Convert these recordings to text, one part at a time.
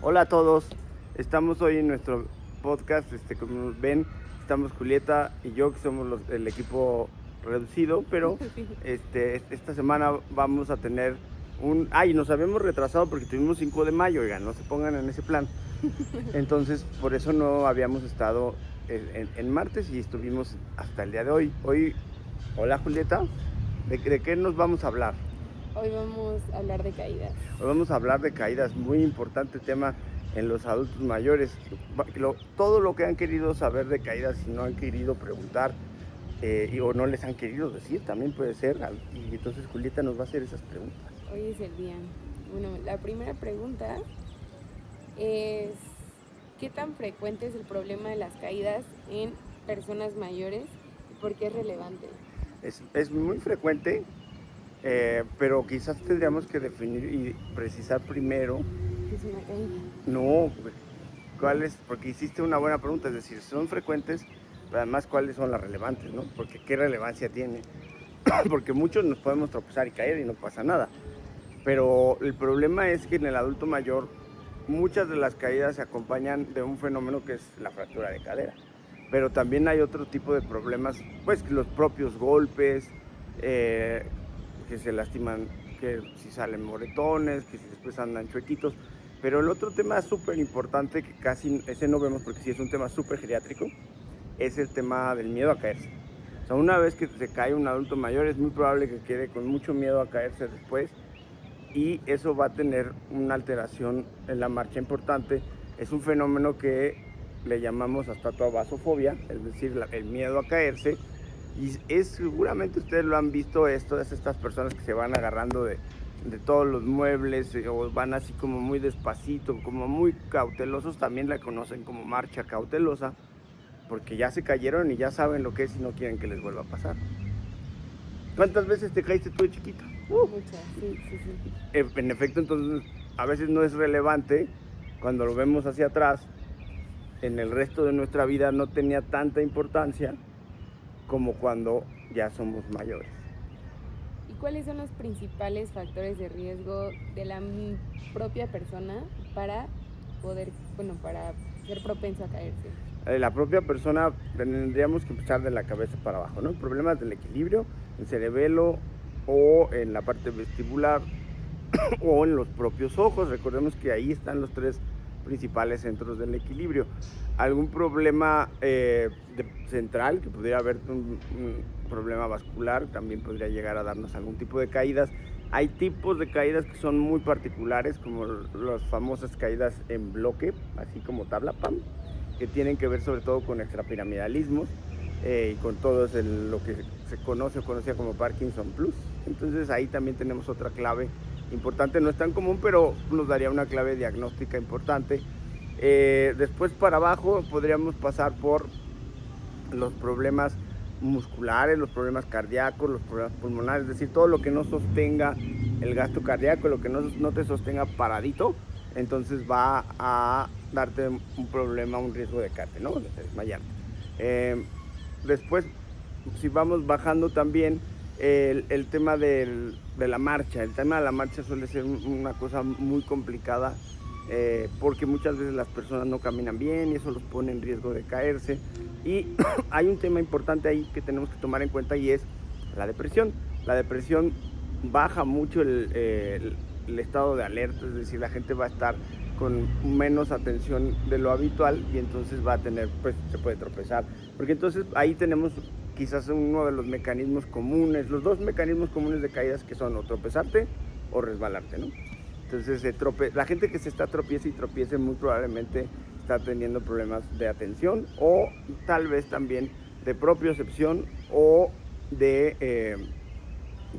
Hola a todos, estamos hoy en nuestro podcast, como nos ven, estamos Julieta y yo, que somos el equipo reducido, pero esta semana vamos a tener nos habíamos retrasado porque tuvimos 5 de mayo, oigan, no se pongan en ese plan. Entonces, por eso no habíamos estado en martes y estuvimos hasta el día de hoy. Hola Julieta, ¿de qué nos vamos a hablar? Hoy vamos a hablar de caídas. Hoy vamos a hablar de caídas, muy importante tema en los adultos mayores. Todo lo que han querido saber de caídas y no han querido preguntar o no les han querido decir, también puede ser. Y entonces Julieta nos va a hacer esas preguntas. Hoy es el día. Bueno, la primera pregunta es, ¿qué tan frecuente es el problema de las caídas en personas mayores y por qué es relevante? Es muy frecuente, pero quizás tendríamos que definir y precisar primero. ¿Qué es una caída? No, ¿cuáles? Porque hiciste una buena pregunta, es decir, son frecuentes, pero además cuáles son las relevantes, ¿no? Porque qué relevancia tiene. Porque muchos nos podemos tropezar y caer y no pasa nada. Pero el problema es que en el adulto mayor muchas de las caídas se acompañan de un fenómeno que es la fractura de cadera. Pero también hay otro tipo de problemas, pues los propios golpes, que se lastiman, que si salen moretones, que si después andan chuequitos. Pero el otro tema súper importante, que casi ese no vemos porque sí es un tema súper geriátrico, es el tema del miedo a caerse. O sea, una vez que se cae un adulto mayor es muy probable que quede con mucho miedo a caerse después, y eso va a tener una alteración en la marcha importante. Es un fenómeno que le llamamos astatoabasofobia, es decir, el miedo a caerse. Y seguramente ustedes lo han visto, todas estas personas que se van agarrando de todos los muebles, o van así como muy despacito, como muy cautelosos. También la conocen como marcha cautelosa, porque ya se cayeron y ya saben lo que es y no quieren que les vuelva a pasar. ¿Cuántas veces te caíste tú de chiquita? Muchas, sí. En efecto, entonces a veces no es relevante cuando lo vemos hacia atrás. En el resto de nuestra vida no tenía tanta importancia como cuando ya somos mayores. ¿Y cuáles son los principales factores de riesgo de la propia persona para para ser propenso a caerse? La propia persona tendríamos que empezar de la cabeza para abajo, ¿no? Problemas del equilibrio, en cerebelo o en la parte vestibular o en los propios ojos. Recordemos que ahí están los tres principales centros del equilibrio. Algún problema central, que pudiera haber un problema vascular, también podría llegar a darnos algún tipo de caídas. Hay tipos de caídas que son muy particulares, como las famosas caídas en bloque, así como tabla PAM, que tienen que ver sobre todo con extrapiramidalismos y con todo lo que se conoce o conocía como Parkinson Plus. Entonces ahí también tenemos otra clave importante, no es tan común, pero nos daría una clave diagnóstica importante. Después para abajo podríamos pasar por los problemas musculares, los problemas cardíacos, los problemas pulmonares, es decir, todo lo que no sostenga el gasto cardíaco, lo que no te sostenga paradito, entonces va a darte un problema, un riesgo de caerte, ¿no? De desmayarte. Después, si vamos bajando también, el tema de la marcha. El tema de la marcha suele ser una cosa muy complicada, porque muchas veces las personas no caminan bien y eso los pone en riesgo de caerse. Y hay un tema importante ahí que tenemos que tomar en cuenta, y es la depresión. La depresión baja mucho el estado de alerta, es decir, la gente va a estar con menos atención de lo habitual y entonces va a tener, pues se puede tropezar, porque entonces ahí tenemos quizás uno de los mecanismos comunes, los dos mecanismos comunes de caídas, que son o tropezarte o resbalarte, ¿no? Entonces la gente que se está tropiece y tropiece muy probablemente está teniendo problemas de atención, o tal vez también de propiocepción, o de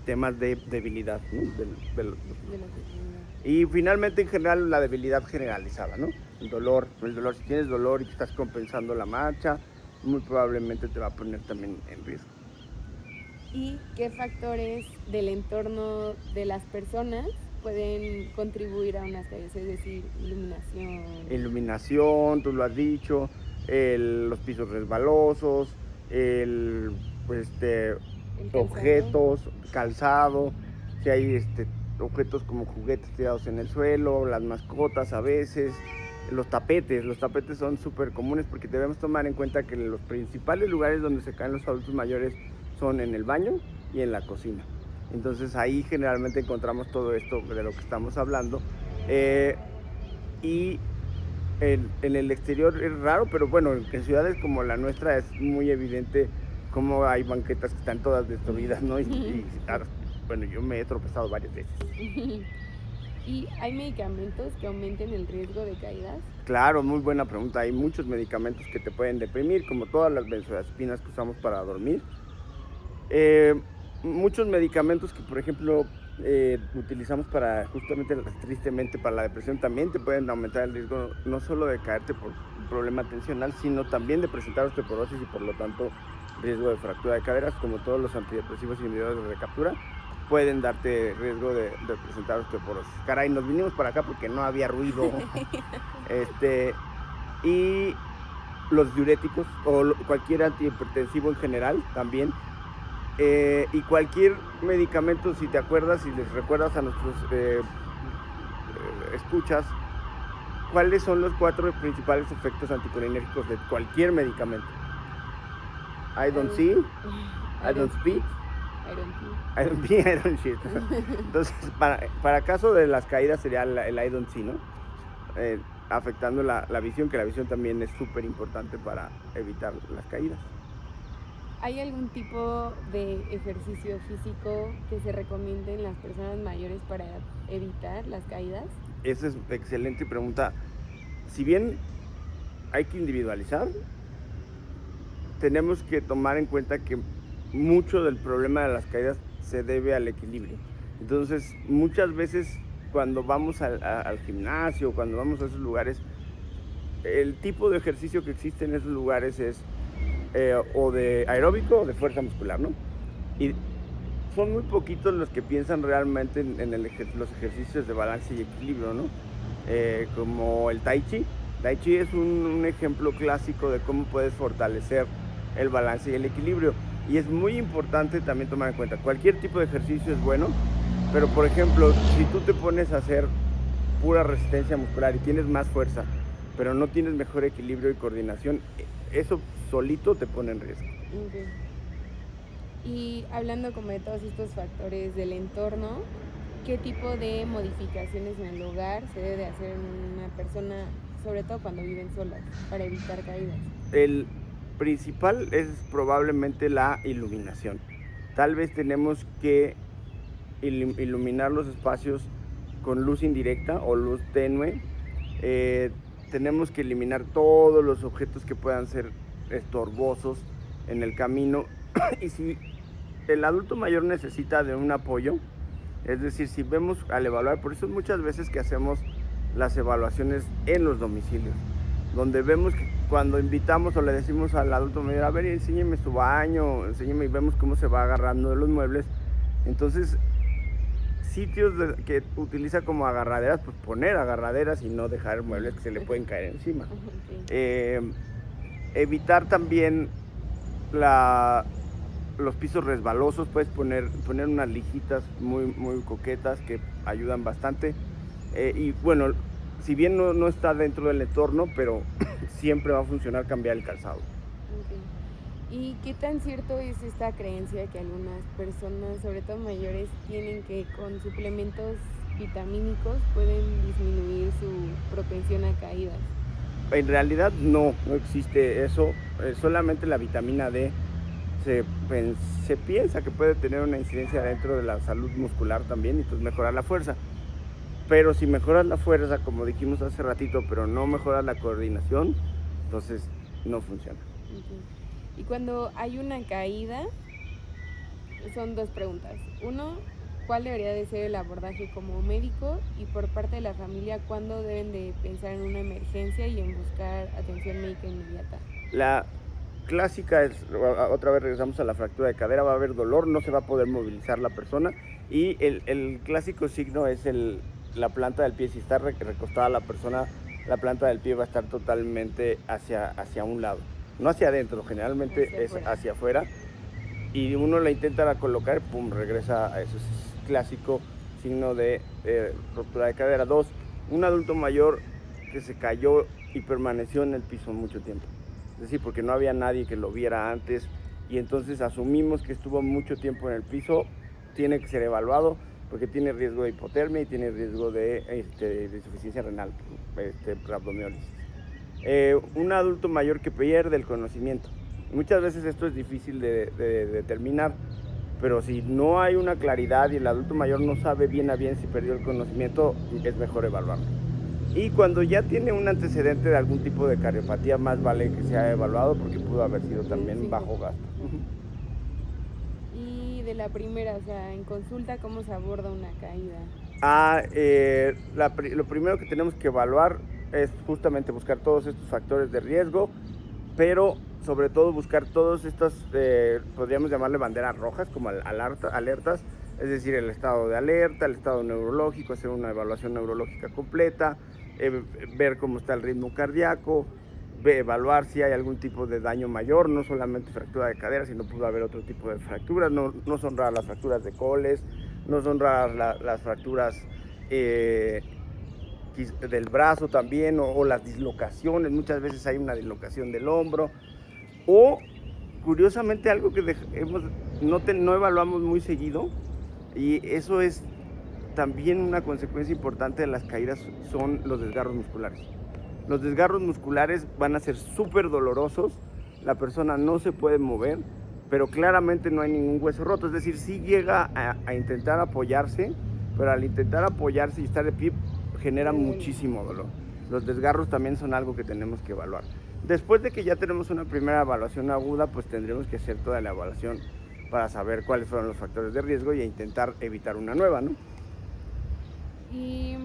temas de debilidad, ¿no? Y finalmente, en general, la debilidad generalizada, ¿no? El dolor, si tienes dolor y estás compensando la marcha, muy probablemente te va a poner también en riesgo. ¿Y qué factores del entorno de las personas pueden contribuir a unas caídas? Es decir, Iluminación, tú lo has dicho, los pisos resbalosos, el calzado. objetos, calzado, si hay objetos como juguetes tirados en el suelo, las mascotas a veces, los tapetes. Los tapetes son súper comunes porque debemos tomar en cuenta que los principales lugares donde se caen los adultos mayores son en el baño y en la cocina. Entonces ahí generalmente encontramos todo esto de lo que estamos hablando. Y en el exterior es raro, pero bueno, en ciudades como la nuestra es muy evidente cómo hay banquetas que están todas destruidas, ¿no? Bueno, yo me he tropezado varias veces. ¿Y hay medicamentos que aumenten el riesgo de caídas? Claro, muy buena pregunta. Hay muchos medicamentos que te pueden deprimir, como todas las benzodiazepinas que usamos para dormir. Muchos medicamentos que, por ejemplo, utilizamos para, justamente, tristemente, para la depresión, también te pueden aumentar el riesgo no solo de caerte por un problema tensional, sino también de presentar osteoporosis y, por lo tanto, riesgo de fractura de caderas, como todos los antidepresivos y inhibidores de recaptura pueden darte riesgo de presentar osteoporosis. Caray, nos vinimos para acá porque no había ruido. Y los diuréticos o cualquier antihipertensivo en general también. Y cualquier medicamento, si te acuerdas, si les recuerdas a nuestros escuchas, ¿cuáles son los 4 principales efectos anticolinérgicos de cualquier medicamento? I don't see, I don't speak, I don't be, I don't shit. Entonces, para caso de las caídas sería el I don't see, ¿no? Afectando la visión, que la visión también es súper importante para evitar las caídas. ¿Hay algún tipo de ejercicio físico que se recomiende en las personas mayores para evitar las caídas? Esa es excelente pregunta. Si bien hay que individualizar, tenemos que tomar en cuenta que mucho del problema de las caídas se debe al equilibrio. Entonces, muchas veces cuando vamos al gimnasio, cuando vamos a esos lugares, el tipo de ejercicio que existe en esos lugares es o de aeróbico o de fuerza muscular, ¿no? Y son muy poquitos los que piensan realmente en los ejercicios de balance y equilibrio, ¿no? Como el Tai Chi. Tai Chi es un ejemplo clásico de cómo puedes fortalecer el balance y el equilibrio. Y es muy importante también tomar en cuenta, cualquier tipo de ejercicio es bueno, pero por ejemplo, si tú te pones a hacer pura resistencia muscular y tienes más fuerza, pero no tienes mejor equilibrio y coordinación, eso solito te pone en riesgo. Okay. Y hablando como de todos estos factores del entorno, ¿qué tipo de modificaciones en el hogar se debe de hacer en una persona, sobre todo cuando viven solas, para evitar caídas? El principal es probablemente la iluminación. Tal vez tenemos que iluminar los espacios con luz indirecta o luz tenue. Tenemos que eliminar todos los objetos que puedan ser estorbosos en el camino. Y si el adulto mayor necesita de un apoyo, es decir, si vemos al evaluar, por eso muchas veces que hacemos las evaluaciones en los domicilios, donde vemos que cuando invitamos o le decimos al adulto mayor, a ver, enséñeme su baño, enséñeme, y vemos cómo se va agarrando de los muebles. Entonces, sitios que utiliza como agarraderas, pues poner agarraderas y no dejar muebles que se le pueden caer encima. Okay. Evitar también los pisos resbalosos. Puedes poner unas lijitas muy coquetas que ayudan bastante. Y bueno, si bien no está dentro del entorno, pero siempre va a funcionar cambiar el calzado. Okay. ¿Y qué tan cierto es esta creencia que algunas personas, sobre todo mayores, tienen que con suplementos vitamínicos pueden disminuir su propensión a caídas? En realidad no existe eso. Solamente la vitamina D se piensa que puede tener una incidencia dentro de la salud muscular también, y pues mejorar la fuerza. Pero si mejoras la fuerza, como dijimos hace ratito, pero no mejoras la coordinación, entonces no funciona. Okay. Y cuando hay una caída, son 2 preguntas. 1, ¿cuál debería de ser el abordaje como médico? Y por parte de la familia, ¿cuándo deben de pensar en una emergencia y en buscar atención médica inmediata? La clásica es, otra vez regresamos a la fractura de cadera, va a haber dolor, no se va a poder movilizar la persona, y el clásico signo es la planta del pie. Si está recostada la persona, la planta del pie va a estar totalmente hacia un lado, no hacia adentro, generalmente es hacia afuera, y uno la intenta colocar, pum, regresa a eso. Es clásico signo de ruptura de cadera. 2, un adulto mayor que se cayó y permaneció en el piso mucho tiempo. Es decir, porque no había nadie que lo viera antes y entonces asumimos que estuvo mucho tiempo en el piso, tiene que ser evaluado porque tiene riesgo de hipotermia y tiene riesgo de insuficiencia renal, rhabdomiólisis. Un adulto mayor que pierde el conocimiento. Muchas veces esto es difícil de determinar, pero si no hay una claridad y el adulto mayor no sabe bien a bien si perdió el conocimiento, es mejor evaluarlo. Y cuando ya tiene un antecedente de algún tipo de cardiopatía, más vale que sea evaluado porque pudo haber sido también bajo gasto. Y de la primera, o sea, en consulta, ¿cómo se aborda una caída? Lo primero que tenemos que evaluar es justamente buscar todos estos factores de riesgo, pero sobre todo buscar todas estas, podríamos llamarle banderas rojas, como alertas, es decir, el estado de alerta, el estado neurológico, hacer una evaluación neurológica completa, ver cómo está el ritmo cardíaco, evaluar si hay algún tipo de daño mayor, no solamente fractura de cadera, sino pudo haber otro tipo de fracturas. No son raras las fracturas de coles, no son raras las fracturas del brazo también, o las dislocaciones. Muchas veces hay una dislocación del hombro, o curiosamente algo que no evaluamos muy seguido, y eso es también una consecuencia importante de las caídas, son los desgarros musculares. Los desgarros musculares van a ser súper dolorosos, la persona no se puede mover, pero claramente no hay ningún hueso roto. Es decir, sí llega a intentar apoyarse, pero al intentar apoyarse y estar de pie genera muchísimo dolor. Los desgarros también son algo que tenemos que evaluar. Después de que ya tenemos una primera evaluación aguda, pues tendremos que hacer toda la evaluación para saber cuáles fueron los factores de riesgo y intentar evitar una nueva, ¿no? Y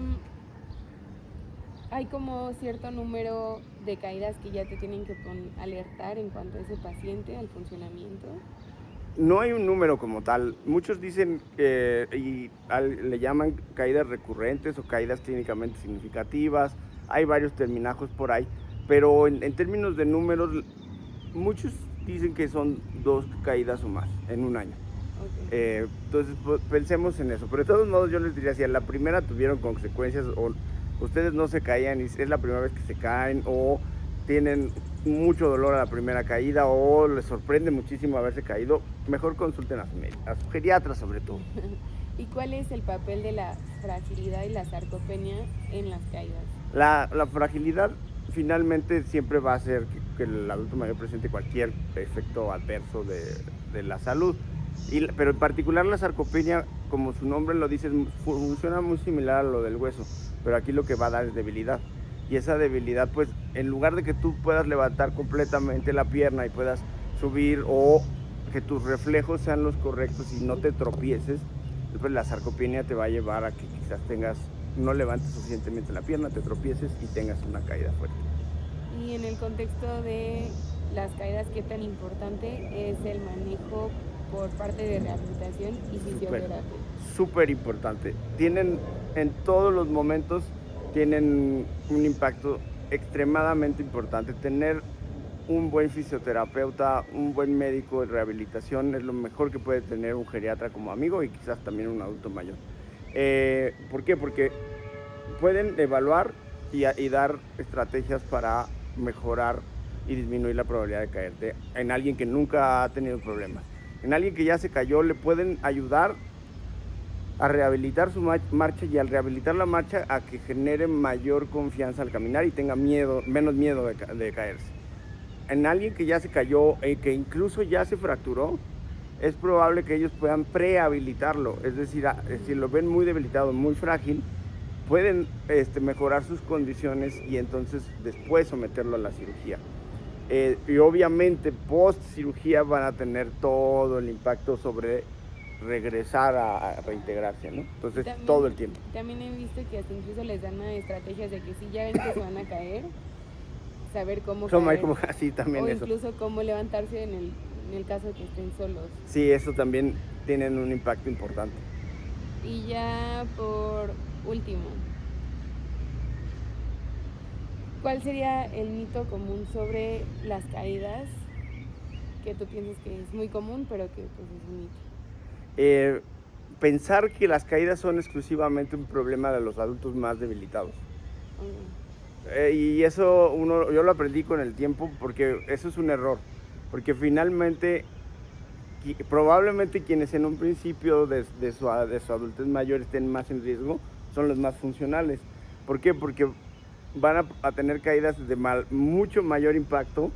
hay como cierto número de caídas que ya te tienen que alertar en cuanto a ese paciente, al funcionamiento. No hay un número como tal. Muchos dicen le llaman caídas recurrentes o caídas clínicamente significativas. Hay varios terminajos por ahí, pero en términos de números, muchos dicen que son 2 caídas o más en un año. Okay. Entonces pensemos en eso. Pero de todos modos yo les diría, si a la primera tuvieron consecuencias o ustedes no se caían y es la primera vez que se caen, o tienen mucho dolor a la primera caída, o les sorprende muchísimo haberse caído, mejor consulten a su médico, a su geriatra sobre todo. ¿Y cuál es el papel de la fragilidad y la sarcopenia en las caídas? La fragilidad finalmente siempre va a hacer que el adulto mayor presente cualquier efecto adverso de la salud. Pero en particular la sarcopenia, como su nombre lo dice, funciona muy similar a lo del hueso, pero aquí lo que va a dar es debilidad. Y esa debilidad, pues, en lugar de que tú puedas levantar completamente la pierna y puedas subir, o que tus reflejos sean los correctos y no te tropieces, pues la sarcopenia te va a llevar a que quizás no levantes suficientemente la pierna, te tropieces y tengas una caída fuerte. Y en el contexto de las caídas, ¿qué tan importante es el manejo por parte de rehabilitación y fisioterapia? Súper importante. En todos los momentos tienen un impacto extremadamente importante. Tener un buen fisioterapeuta, un buen médico de rehabilitación es lo mejor que puede tener un geriatra como amigo, y quizás también un adulto mayor. ¿Por qué? Porque pueden evaluar y dar estrategias para mejorar y disminuir la probabilidad de caerte en alguien que nunca ha tenido problemas. En alguien que ya se cayó, le pueden ayudar a rehabilitar su marcha, y al rehabilitar la marcha a que genere mayor confianza al caminar y tenga menos miedo de caerse. En alguien que ya se cayó, que incluso ya se fracturó, es probable que ellos puedan prehabilitarlo, es decir, si lo ven muy debilitado, muy frágil, pueden mejorar sus condiciones y entonces después someterlo a la cirugía. Y obviamente post cirugía van a tener todo el impacto sobre regresar a reintegrarse, ¿no? Entonces también, todo el tiempo. También he visto que hasta incluso les dan estrategias de que si ya ven que se van a caer, saber cómo caer, sí, también o eso. Incluso cómo levantarse en el caso de que estén solos. Sí, eso también tienen un impacto importante. Y ya por último, ¿cuál sería el mito común sobre las caídas que tú piensas que es muy común, pero que pues es un mito? pensar que las caídas son exclusivamente un problema de los adultos más debilitados. Y eso yo lo aprendí con el tiempo, porque eso es un error, porque finalmente probablemente quienes en un principio de su adultez mayor estén más en riesgo son los más funcionales. ¿Por qué? Porque van a tener caídas de mucho mayor impacto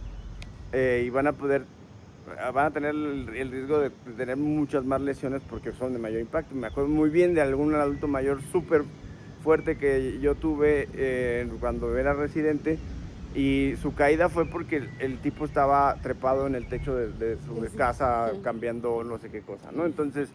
y van a tener el riesgo de tener muchas más lesiones porque son de mayor impacto. Me acuerdo muy bien de algún adulto mayor súper fuerte que yo tuve cuando era residente, y su caída fue porque el tipo estaba trepado en el techo de su casa cambiando no sé qué cosa, ¿no? Entonces,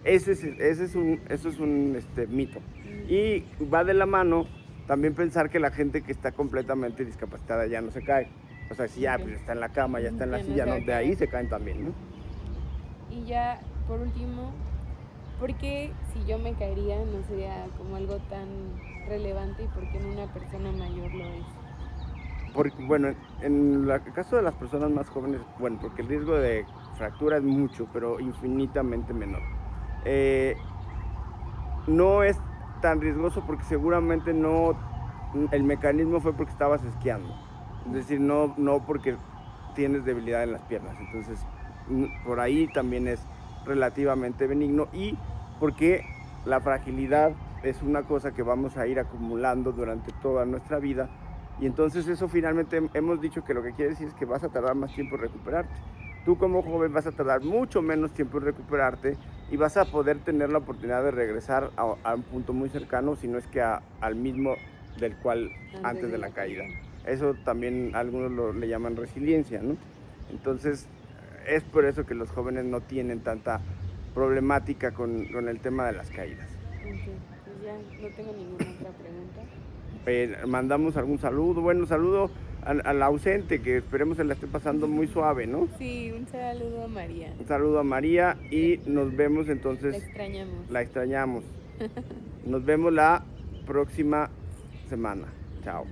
eso es un mito. Y va de la mano también pensar que la gente que está completamente discapacitada ya no se cae. O sea, si ya pues, está en la cama, ya está en la silla, ¿no? De ahí se caen también, ¿no? Y ya, por último, ¿por qué si yo me caería no sería como algo tan relevante y por qué en una persona mayor lo es? Porque, bueno, en el caso de las personas más jóvenes, bueno, porque el riesgo de fractura es mucho, pero infinitamente menor. No es tan riesgoso porque seguramente el mecanismo fue porque estabas esquiando. Es decir, no porque tienes debilidad en las piernas. Entonces, por ahí también es relativamente benigno, y porque la fragilidad es una cosa que vamos a ir acumulando durante toda nuestra vida, y entonces eso finalmente hemos dicho que lo que quiere decir es que vas a tardar más tiempo en recuperarte. Tú como joven vas a tardar mucho menos tiempo en recuperarte y vas a poder tener la oportunidad de regresar a un punto muy cercano, si no es que al mismo del cual antes de la caída. Eso también algunos le llaman resiliencia, ¿no? Entonces, es por eso que los jóvenes no tienen tanta problemática con el tema de las caídas. Okay. Pues ya no tengo ninguna otra pregunta. Mandamos algún saludo, saludo al ausente, que esperemos se la esté pasando muy suave, ¿no? Sí, un saludo a María. Un saludo a María y nos vemos entonces. La extrañamos. La extrañamos. Nos vemos la próxima semana. Chao.